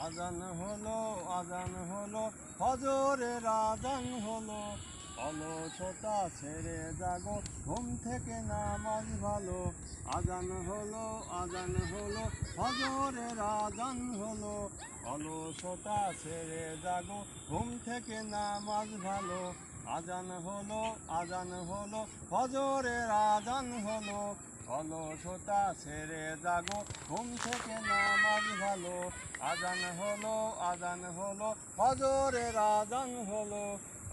আজান হলো ফজরের আজান হলো। অলসতা ছেড়ে জাগো, ঘুম থেকে নামাজ ভালো। আজান হলো ফজরের আজান হলো। অলসতা ছেড়ে জাগো, ঘুম থেকে নামাজ ভালো। আজান হলো ফজরের আজান হলো। অলসতা ছেড়ে জাগো, ঘুম থেকে নামাজ ভালো। আজান হলো ফজরের আজান হলো।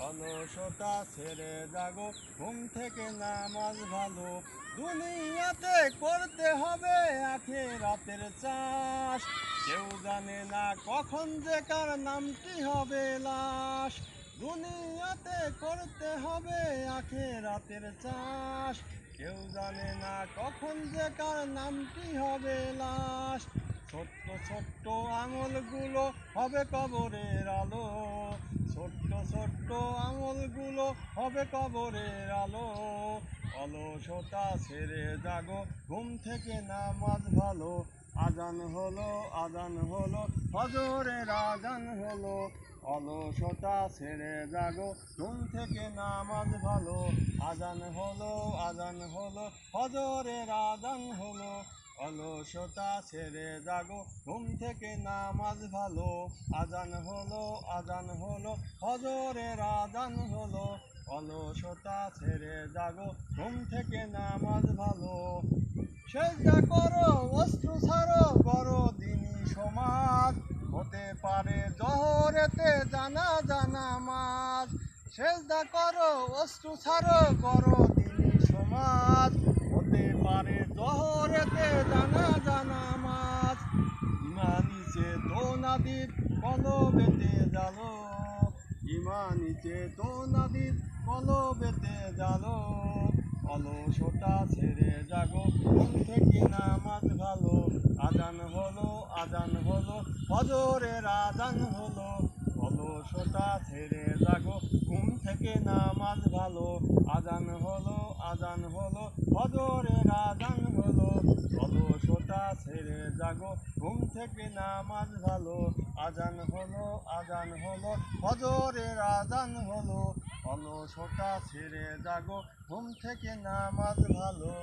অলসতা ছেড়ে জাগো, ঘুম থেকে নামাজ ভালো। দুনিয়াতে করতে হবে আখিরাতের চাষ, কেউ জানে না কখন যে কার নামটি হবে লাশ। দুনিয়াতে করতে হবে আখিরাতের চাষ, কেউ জানে না কখন যে কার নামটি হবে লাশ। ছোট্ট ছোট্ট আঙুলগুলো হবে কবরের আলো, ছোট্ট আঙুলগুলো হবে কবরের আলো। অলসতা ছেড়ে জাগো, ঘুম থেকে নামাজ ভালো। আজান হলো ফজরের আজান হলো। অলসতা ছেড়ে জাগো, ঘুম থেকে নামাজ ভালো। আজান হলো ফজরের আজান হলো। অলসতা ছেড়ে জাগো, ঘুম থেকে নামাজ ভালো। আজান হলো ফজরের আজান হলো। অলসতা ছেড়ে জাগো, ঘুম থেকে নামাজ ভালো। সেজদা করো, অস্ত্র ছাড়ো, করো দিনী সমাজ, হতে পারে জোহরেতে জানাজা নামাজ। সেজদা করো, অস্ত্র ছাড়ো, করো দিনী সমাজ, হতে পারে জোহরেতে জানাজা নামাজ। ইমানি চেতনাদীপ কলবেতে জ্বালো, ইমানি চেতনাদীপ কলবেতে জ্বালো। অলসতা ছেড়ে জাগো, ঘুম থেকে নামাজ ভালো। আজান হলো ফজরের আজান হলো। অলসতা ছেড়ে জাগো, ঘুম থেকে নামাজ ভালো। আজান হলো ফজরের আজান হলো। অলসতা ছেড়ে জাগো, ঘুম থেকে নামাজ ভালো। আজান হলো ফজরের আজান হলো। অলসতা ছেড়ে জাগো, ঘুম থেকে নামাজ ভালো।